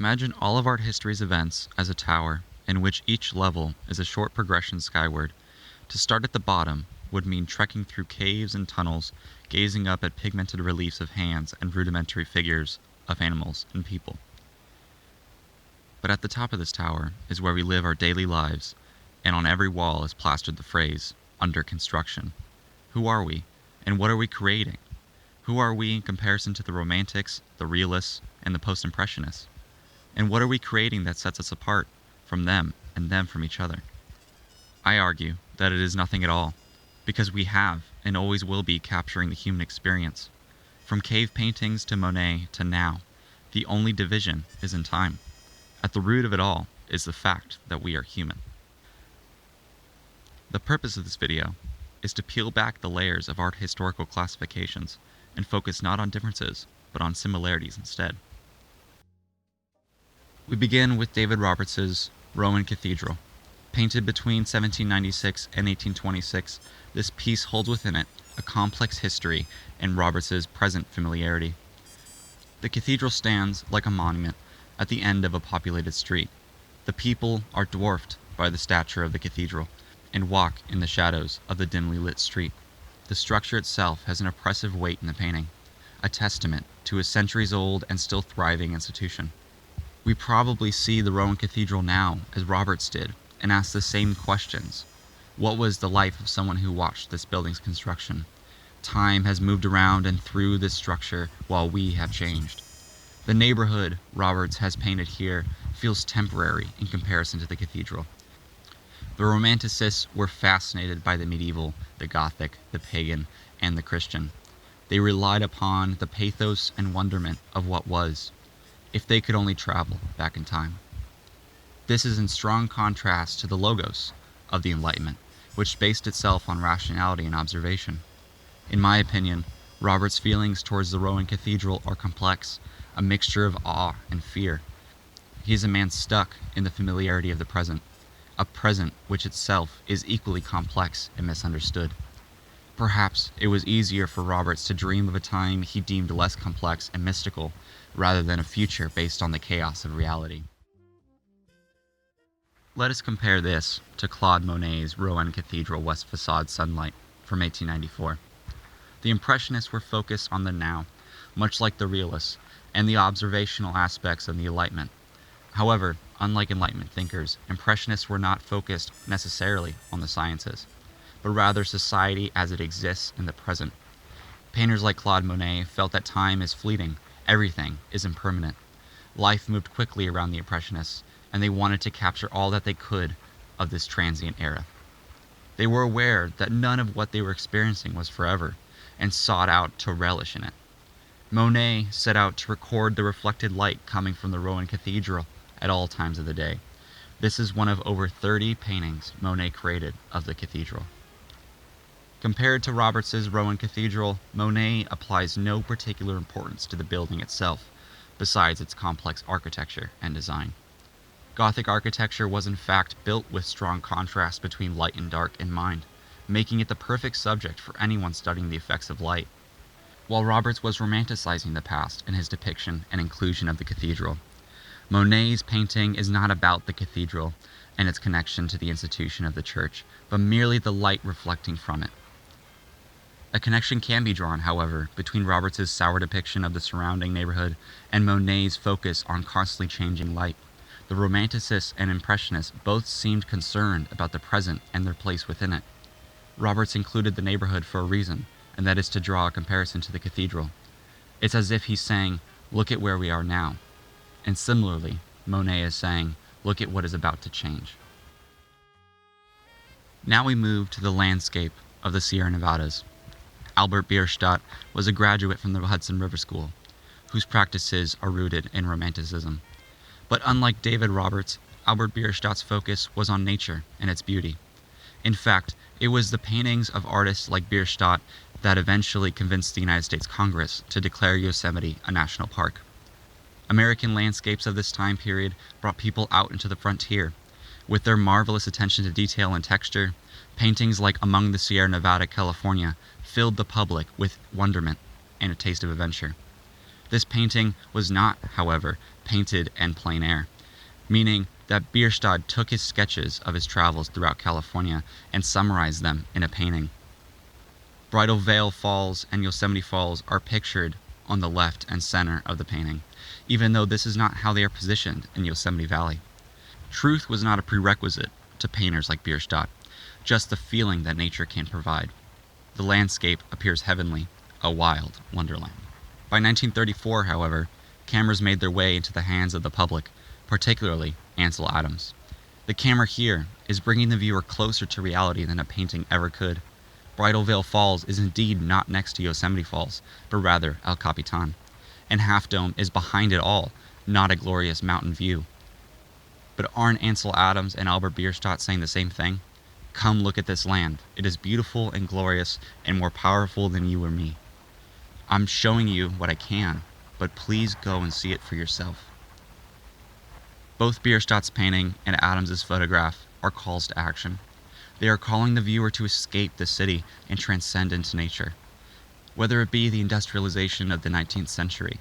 Imagine all of art history's events as a tower, in which each level is a short progression skyward. To start at the bottom would mean trekking through caves and tunnels, gazing up at pigmented reliefs of hands and rudimentary figures of animals and people. But at the top of this tower is where we live our daily lives, and on every wall is plastered the phrase, "under construction." Who are we, and what are we creating? Who are we in comparison to the Romantics, the Realists, and the Post-Impressionists? And what are we creating that sets us apart from them and them from each other? I argue that it is nothing at all, because we have and always will be capturing the human experience. From cave paintings to Monet to now, the only division is in time. At the root of it all is the fact that we are human. The purpose of this video is to peel back the layers of art historical classifications and focus not on differences, but on similarities instead. We begin with David Roberts' Rouen Cathedral. Painted between 1796 and 1826, this piece holds within it a complex history and Roberts' present familiarity. The cathedral stands like a monument at the end of a populated street. The people are dwarfed by the stature of the cathedral and walk in the shadows of the dimly lit street. The structure itself has an oppressive weight in the painting, a testament to a centuries-old and still thriving institution. We probably see the Rouen Cathedral now as Roberts did and ask the same questions. What was the life of someone who watched this building's construction? Time has moved around and through this structure while we have changed. The neighborhood Roberts has painted here feels temporary in comparison to the cathedral. The Romanticists were fascinated by the medieval, the Gothic, the pagan, and the Christian. They relied upon the pathos and wonderment of what was, if they could only travel back in time. This is in strong contrast to the Logos of the Enlightenment, which based itself on rationality and observation. In my opinion, Roberts' feelings towards the Rouen Cathedral are complex, a mixture of awe and fear. He is a man stuck in the familiarity of the present, a present which itself is equally complex and misunderstood. Perhaps it was easier for Roberts to dream of a time he deemed less complex and mystical, rather than a future based on the chaos of reality. Let us compare this to Claude Monet's Rouen Cathedral West Facade Sunlight from 1894. The Impressionists were focused on the now, much like the Realists, and the observational aspects of the Enlightenment. However, unlike Enlightenment thinkers, Impressionists were not focused necessarily on the sciences, but rather society as it exists in the present. Painters like Claude Monet felt that time is fleeting, everything is impermanent. Life moved quickly around the Impressionists, and they wanted to capture all that they could of this transient era. They were aware that none of what they were experiencing was forever, and sought out to relish in it. Monet set out to record the reflected light coming from the Rouen Cathedral at all times of the day. This is one of over 30 paintings Monet created of the cathedral. Compared to Roberts' Rouen Cathedral, Monet applies no particular importance to the building itself, besides its complex architecture and design. Gothic architecture was in fact built with strong contrast between light and dark in mind, making it the perfect subject for anyone studying the effects of light. While Roberts was romanticizing the past in his depiction and inclusion of the cathedral, Monet's painting is not about the cathedral and its connection to the institution of the church, but merely the light reflecting from it. A connection can be drawn, however, between Roberts' sour depiction of the surrounding neighborhood and Monet's focus on constantly changing light. The Romanticists and Impressionists both seemed concerned about the present and their place within it. Roberts included the neighborhood for a reason, and that is to draw a comparison to the cathedral. It's as if he's saying, look at where we are now. And similarly, Monet is saying, look at what is about to change. Now we move to the landscape of the Sierra Nevadas. Albert Bierstadt was a graduate from the Hudson River School, whose practices are rooted in Romanticism. But unlike David Roberts, Albert Bierstadt's focus was on nature and its beauty. In fact, it was the paintings of artists like Bierstadt that eventually convinced the United States Congress to declare Yosemite a national park. American landscapes of this time period brought people out into the frontier. With their marvelous attention to detail and texture, paintings like Among the Sierra Nevada, California, filled the public with wonderment and a taste of adventure. This painting was not, however, painted en plein air, meaning that Bierstadt took his sketches of his travels throughout California and summarized them in a painting. Bridal Veil Falls and Yosemite Falls are pictured on the left and center of the painting, even though this is not how they are positioned in Yosemite Valley. Truth was not a prerequisite to painters like Bierstadt, just the feeling that nature can provide. The landscape appears heavenly, a wild wonderland. By 1934, however, cameras made their way into the hands of the public, particularly Ansel Adams. The camera here is bringing the viewer closer to reality than a painting ever could. Bridal Veil Falls is indeed not next to Yosemite Falls, but rather El Capitan, and Half Dome is behind it all, not a glorious mountain view. But aren't Ansel Adams and Albert Bierstadt saying the same thing? Come look at this land. It is beautiful and glorious and more powerful than you or me. I'm showing you what I can, but please go and see it for yourself. Both Bierstadt's painting and Adams's photograph are calls to action. They are calling the viewer to escape the city and transcend into nature. Whether it be the industrialization of the 19th century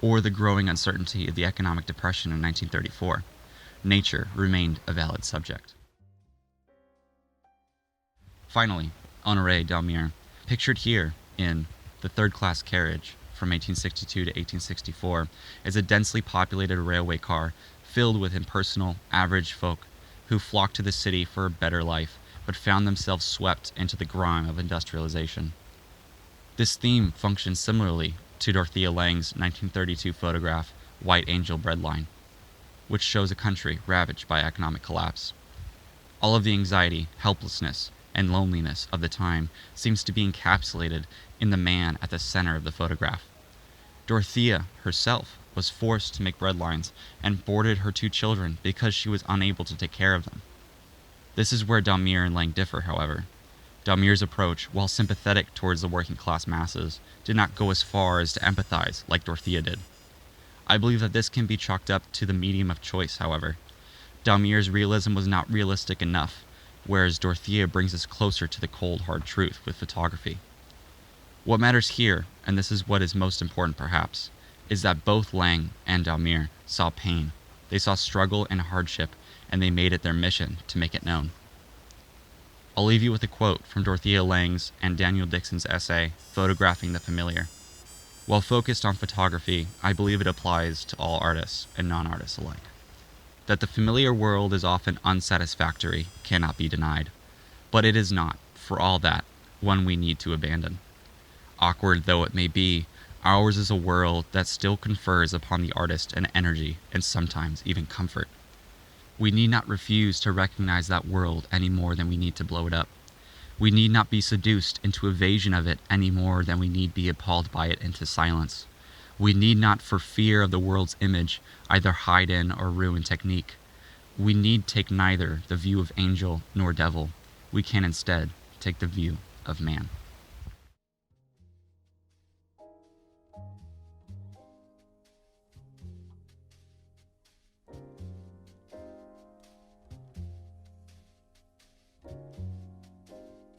or the growing uncertainty of the economic depression in 1934, nature remained a valid subject. Finally, Honore Daumier, pictured here in The Third Class Carriage from 1862 to 1864, is a densely populated railway car filled with impersonal, average folk who flocked to the city for a better life, but found themselves swept into the grime of industrialization. This theme functions similarly to Dorothea Lange's 1932 photograph, White Angel Breadline, which shows a country ravaged by economic collapse. All of the anxiety, helplessness, and loneliness of the time seems to be encapsulated in the man at the center of the photograph. Dorothea herself was forced to make breadlines and boarded her 2 children because she was unable to take care of them. This is where Daumier and Lange differ, however. Daumier's approach, while sympathetic towards the working class masses, did not go as far as to empathize like Dorothea did. I believe that this can be chalked up to the medium of choice, however. Daumier's realism was not realistic enough, whereas Dorothea brings us closer to the cold, hard truth with photography. What matters here, and this is what is most important perhaps, is that both Lange and Daumier saw pain. They saw struggle and hardship, and they made it their mission to make it known. I'll leave you with a quote from Dorothea Lange's and Daniel Dixon's essay, Photographing the Familiar. While focused on photography, I believe it applies to all artists and non-artists alike. That the familiar world is often unsatisfactory cannot be denied, but it is not, for all that, one we need to abandon. Awkward though it may be, ours is a world that still confers upon the artist an energy and sometimes even comfort. We need not refuse to recognize that world any more than we need to blow it up. We need not be seduced into evasion of it any more than we need be appalled by it into silence. We need not, for fear of the world's image, either hide in or ruin technique. We need take neither the view of angel nor devil. We can instead take the view of man.